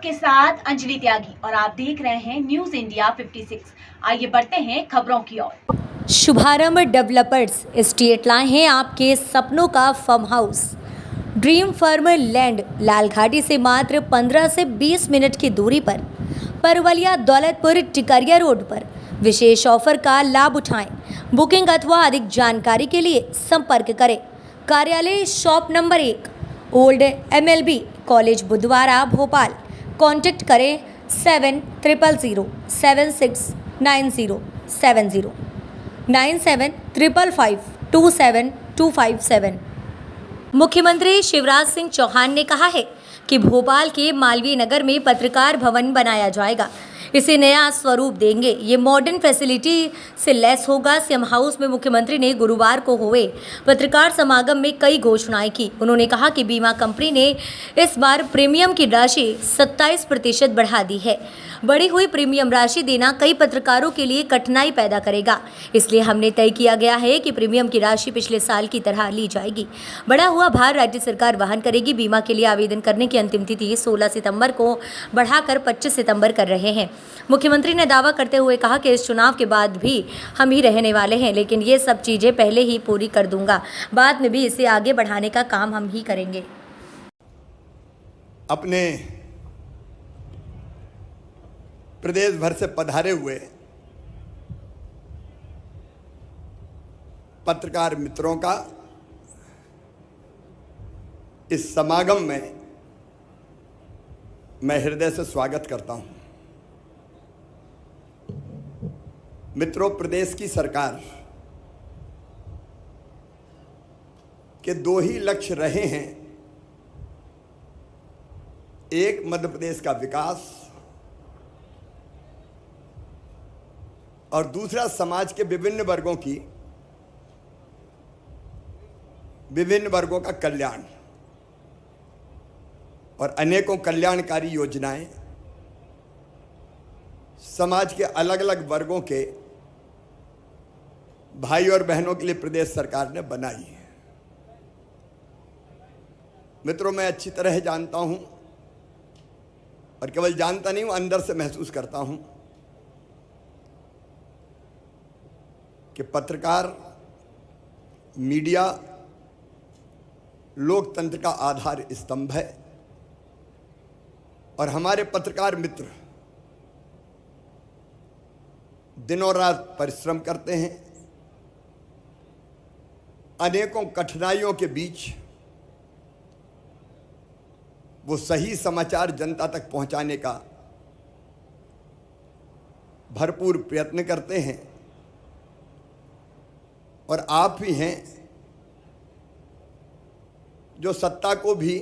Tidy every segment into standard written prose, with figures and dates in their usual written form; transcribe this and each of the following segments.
आपके साथ अंजलि त्यागी और आप देख रहे हैं न्यूज इंडिया 56। आइए बढ़ते हैं खबरों की ओर। शुभारंभ डेवलपर्स एस्टेट लाए हैं आपके सपनों का farm house. Dream farm land Lalghati से मात्र 15 से 20 मिनट की दूरी पर परवलिया दौलतपुर टिकरिया रोड पर विशेष ऑफर का लाभ उठाएं। बुकिंग अथवा अधिक जानकारी के लिए संपर्क करें। कार्यालय shop number 1 old MLB college बुधवारा भोपाल। कॉन्टैक्ट करें 7300769070 9755527257। मुख्यमंत्री शिवराज सिंह चौहान ने कहा है कि भोपाल के मालवीय नगर में पत्रकार भवन बनाया जाएगा। इसे नया स्वरूप देंगे। ये मॉडर्न फैसिलिटी से लैस होगा। सीएम हाउस में मुख्यमंत्री ने गुरुवार को हुए पत्रकार समागम में कई घोषणाएं की। उन्होंने कहा कि बीमा कंपनी ने इस बार प्रीमियम की राशि 27% बढ़ा दी है। बढ़ी हुई प्रीमियम राशि देना कई पत्रकारों के लिए कठिनाई पैदा करेगा, इसलिए हमने तय किया गया है कि प्रीमियम की राशि पिछले साल की तरह ली जाएगी। बढ़ा हुआ भार राज्य सरकार वहन करेगी। बीमा के लिए आवेदन करने की अंतिम तिथि 16 सितंबर को बढ़ाकर 25 सितंबर कर रहे हैं। मुख्यमंत्री ने दावा करते हुए कहा कि इस चुनाव के बाद भी हम ही रहने वाले हैं, लेकिन ये सब चीज़ें पहले ही पूरी कर दूंगा। बाद में भी इसे आगे बढ़ाने का काम हम ही करेंगे। अपने प्रदेश भर से पधारे हुए पत्रकार मित्रों का इस समागम में मैं हृदय से स्वागत करता हूं। मित्रों, प्रदेश की सरकार के दो ही लक्ष्य रहे हैं। एक, मध्य प्रदेश का विकास, और दूसरा, समाज के विभिन्न वर्गों का कल्याण और अनेकों कल्याणकारी योजनाएं समाज के अलग अलग वर्गों के भाई और बहनों के लिए प्रदेश सरकार ने बनाई है। मित्रों, मैं अच्छी तरह जानता हूं, और केवल जानता नहीं हूं, अंदर से महसूस करता हूं कि पत्रकार, मीडिया लोकतंत्र का आधार स्तंभ है, और हमारे पत्रकार मित्र दिनों रात परिश्रम करते हैं। अनेकों कठिनाइयों के बीच वो सही समाचार जनता तक पहुंचाने का भरपूर प्रयत्न करते हैं, और आप ही हैं जो सत्ता को भी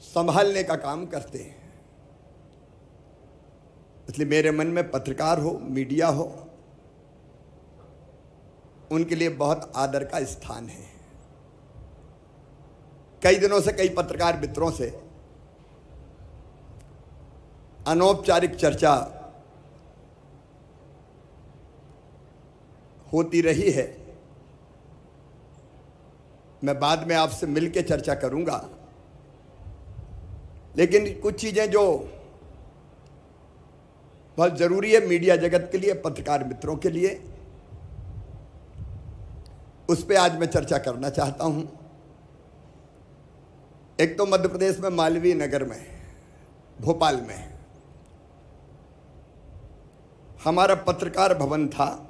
संभालने का काम करते हैं। इसलिए मेरे मन में पत्रकार हो, मीडिया हो, उनके लिए बहुत आदर का स्थान है। कई दिनों से कई पत्रकार मित्रों से अनौपचारिक चर्चा होती रही है। मैं बाद में आपसे मिलकर चर्चा करूंगा, लेकिन कुछ चीजें जो बहुत जरूरी है मीडिया जगत के लिए, पत्रकार मित्रों के लिए, उस पर आज मैं चर्चा करना चाहता हूं। एक तो मध्य प्रदेश में मालवीय नगर में, भोपाल में हमारा पत्रकार भवन था।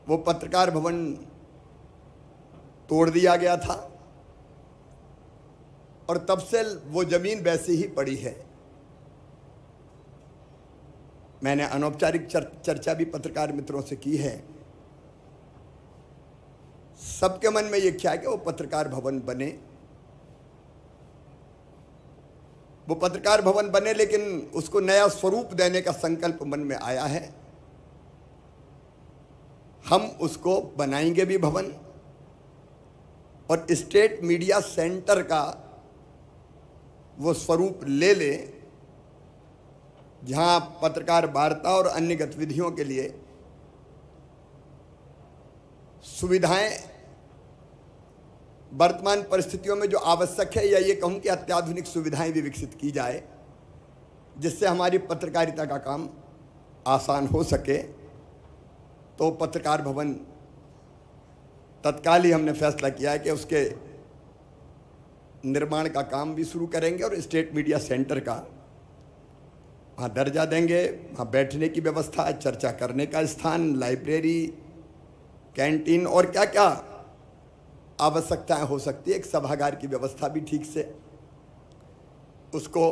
वो पत्रकार भवन तोड़ दिया गया था, और तब से वो जमीन वैसी ही पड़ी है। मैंने अनौपचारिक चर्चा भी पत्रकार मित्रों से की है। सबके मन में ये क्या है कि वो पत्रकार भवन बने, वो पत्रकार भवन बने, लेकिन उसको नया स्वरूप देने का संकल्प मन में आया है। हम उसको बनाएंगे भी भवन, और स्टेट मीडिया सेंटर का वो स्वरूप ले ले, जहां पत्रकार वार्ता और अन्य गतिविधियों के लिए सुविधाएं वर्तमान परिस्थितियों में जो आवश्यक है, या ये कहूँ कि अत्याधुनिक सुविधाएं भी विकसित की जाए, जिससे हमारी पत्रकारिता का काम आसान हो सके। तो पत्रकार भवन तत्काल ही हमने फैसला किया है कि उसके निर्माण का काम भी शुरू करेंगे और स्टेट मीडिया सेंटर का वहाँ दर्जा देंगे। वहाँ बैठने की व्यवस्था, चर्चा करने का स्थान, लाइब्रेरी, कैंटीन और क्या क्या आवश्यकताएं हो सकती है, एक सभागार की व्यवस्था भी ठीक से उसको,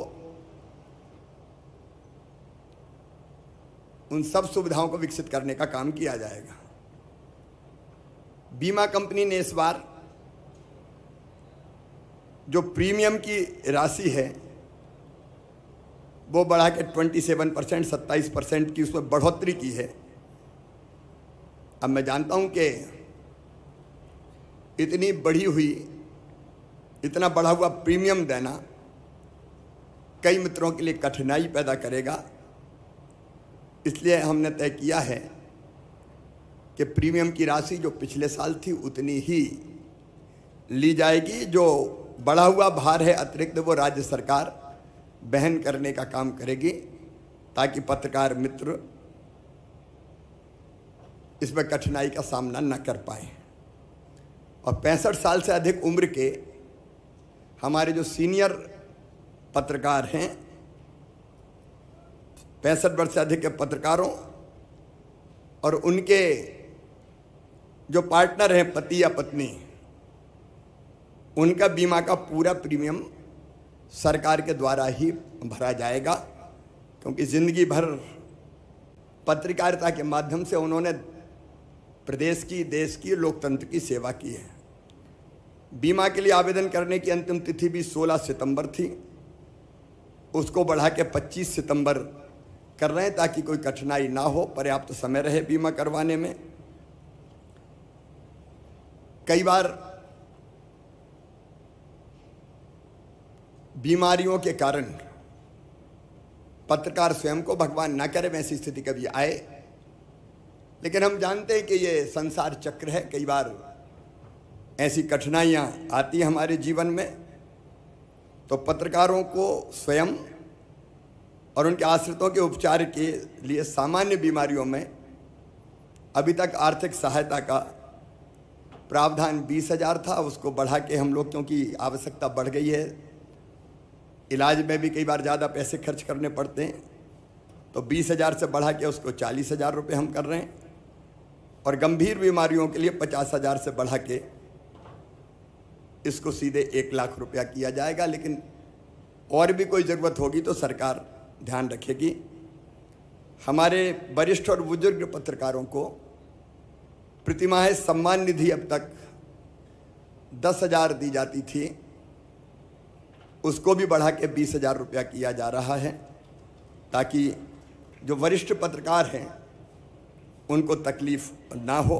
उन सब सुविधाओं को विकसित करने का काम किया जाएगा। बीमा कंपनी ने इस बार जो प्रीमियम की राशि है वो बढ़ा के 27%, 27% की उसमें बढ़ोतरी की है। अब मैं जानता हूं कि इतनी बढ़ी हुई, इतना बढ़ा हुआ प्रीमियम देना कई मित्रों के लिए कठिनाई पैदा करेगा, इसलिए हमने तय किया है कि प्रीमियम की राशि जो पिछले साल थी उतनी ही ली जाएगी। जो बढ़ा हुआ भार है अतिरिक्त वो राज्य सरकार वहन करने का काम करेगी, ताकि पत्रकार मित्र इसमें कठिनाई का सामना न कर पाए। और 65 साल से अधिक उम्र के हमारे जो सीनियर पत्रकार हैं, 65 वर्ष से अधिक के पत्रकारों और उनके जो पार्टनर हैं, पति या पत्नी, उनका बीमा का पूरा प्रीमियम सरकार के द्वारा ही भरा जाएगा, क्योंकि जिंदगी भर पत्रकारिता के माध्यम से उन्होंने प्रदेश की, देश की, लोकतंत्र की सेवा की है। बीमा के लिए आवेदन करने की अंतिम तिथि भी 16 सितंबर थी, उसको बढ़ा के 25 सितंबर कर रहे हैं, ताकि कोई कठिनाई ना हो, पर्याप्त समय रहे बीमा करवाने में। कई बार बीमारियों के कारण पत्रकार स्वयं को, भगवान ना करे वैसी स्थिति कभी आए, लेकिन हम जानते हैं कि ये संसार चक्र है। कई बार ऐसी कठिनाइयां आती हैं हमारे जीवन में, तो पत्रकारों को स्वयं और उनके आश्रितों के उपचार के लिए सामान्य बीमारियों में अभी तक आर्थिक सहायता का प्रावधान 20,000 था, उसको बढ़ा के हम लोग, क्योंकि आवश्यकता बढ़ गई है, इलाज में भी कई बार ज़्यादा पैसे खर्च करने पड़ते हैं, तो 20,000 से बढ़ा के उसको 40,000 रुपये हम कर रहे हैं। और गंभीर बीमारियों के लिए 50,000 से बढ़ा के इसको सीधे 1 लाख रुपया किया जाएगा। लेकिन और भी कोई ज़रूरत होगी तो सरकार ध्यान रखेगी। हमारे वरिष्ठ और बुजुर्ग पत्रकारों को प्रतिमाह सम्मान निधि अब तक 10,000 दी जाती थी, उसको भी बढ़ा के 20,000 रुपया किया जा रहा है, ताकि जो वरिष्ठ पत्रकार हैं उनको तकलीफ ना हो।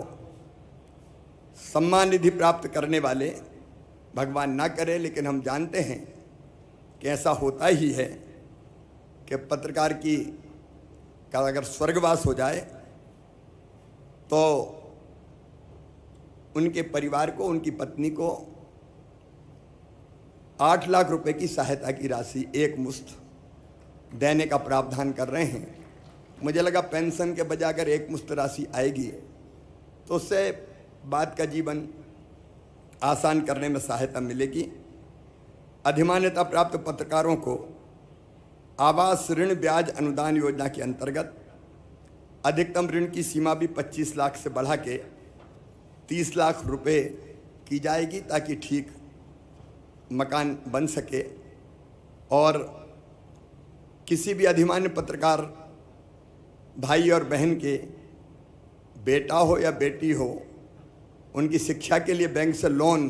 सम्मान निधि प्राप्त करने वाले, भगवान ना करे, लेकिन हम जानते हैं कि ऐसा होता ही है कि पत्रकार का अगर स्वर्गवास हो जाए तो उनके परिवार को, उनकी पत्नी को 8 लाख रुपए की सहायता की राशि एक मुश्त देने का प्रावधान कर रहे हैं। मुझे लगा पेंशन के बजाय अगर एक मुश्त राशि आएगी तो उससे बाद का जीवन आसान करने में सहायता मिलेगी। अधिमान्यता प्राप्त पत्रकारों को आवास ऋण ब्याज अनुदान योजना के अंतर्गत अधिकतम ऋण की सीमा भी 25 लाख से बढ़ा के 30 लाख रुपए की जाएगी, ताकि ठीक मकान बन सके। और किसी भी अधिमान्य पत्रकार भाई और बहन के बेटा हो या बेटी हो, उनकी शिक्षा के लिए बैंक से लोन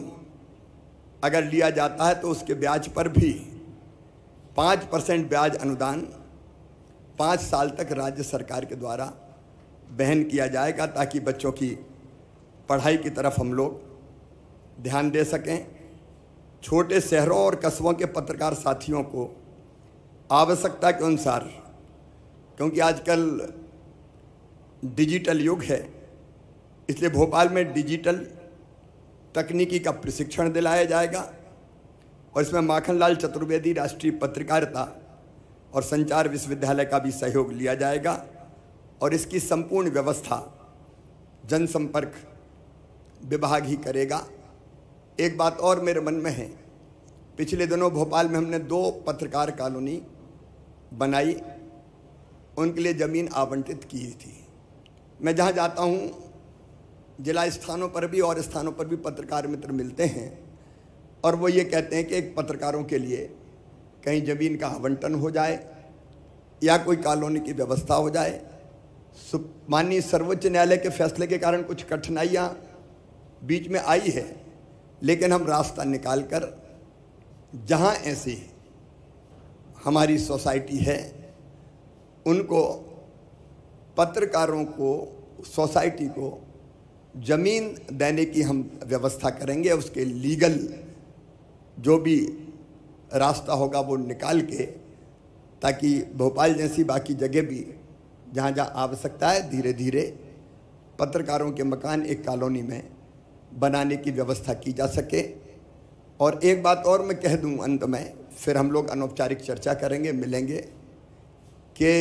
अगर लिया जाता है तो उसके ब्याज पर भी 5% ब्याज अनुदान 5 साल तक राज्य सरकार के द्वारा वहन किया जाएगा, ताकि बच्चों की पढ़ाई की तरफ हम लोग ध्यान दे सकें। छोटे शहरों और कस्बों के पत्रकार साथियों को आवश्यकता के अनुसार, क्योंकि आजकल डिजिटल युग है, इसलिए भोपाल में डिजिटल तकनीकी का प्रशिक्षण दिलाया जाएगा और इसमें माखनलाल चतुर्वेदी राष्ट्रीय पत्रकारिता और संचार विश्वविद्यालय का भी सहयोग लिया जाएगा और इसकी संपूर्ण व्यवस्था जनसंपर्क विभाग ही करेगा। एक बात और मेरे मन में है, पिछले दिनों भोपाल में हमने 2 पत्रकार कॉलोनी बनाई, उनके लिए ज़मीन आवंटित की थी। मैं जहाँ जाता हूँ जिला स्थानों पर भी और स्थानों पर भी पत्रकार मित्र मिलते हैं और वो ये कहते हैं कि एक पत्रकारों के लिए कहीं ज़मीन का आवंटन हो जाए या कोई कॉलोनी की व्यवस्था हो जाए। माननीय सर्वोच्च न्यायालय के फैसले के कारण कुछ कठिनाइयाँ बीच में आई है, लेकिन हम रास्ता निकाल कर जहाँ ऐसी हमारी सोसाइटी है उनको, पत्रकारों को, सोसाइटी को ज़मीन देने की हम व्यवस्था करेंगे। उसके लीगल जो भी रास्ता होगा वो निकाल के, ताकि भोपाल जैसी बाकी जगह भी जहाँ जहाँ आवश्यकता है धीरे धीरे पत्रकारों के मकान एक कॉलोनी में बनाने की व्यवस्था की जा सके। और एक बात और मैं कह दूं अंत में, फिर हम लोग अनौपचारिक चर्चा करेंगे, मिलेंगे, कि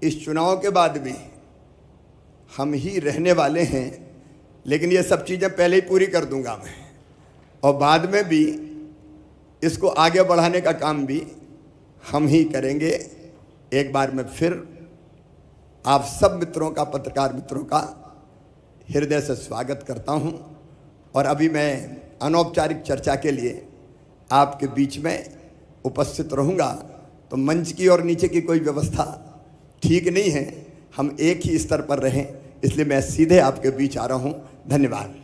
इस चुनाव के बाद भी हम ही रहने वाले हैं, लेकिन ये सब चीज़ें पहले ही पूरी कर दूंगा मैं, और बाद में भी इसको आगे बढ़ाने का काम भी हम ही करेंगे। एक बार मैं फिर आप सब मित्रों का, पत्रकार मित्रों का हृदय से स्वागत करता हूं और अभी मैं अनौपचारिक चर्चा के लिए आपके बीच में उपस्थित रहूंगा। तो मंच की और नीचे की कोई व्यवस्था ठीक नहीं है, हम एक ही स्तर पर रहें, इसलिए मैं सीधे आपके बीच आ रहा हूं। धन्यवाद।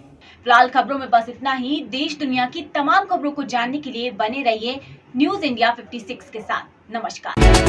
फिलहाल खबरों में बस इतना ही। देश दुनिया की तमाम खबरों को जानने के लिए बने रहिए न्यूज़ इंडिया 56 के साथ। नमस्कार।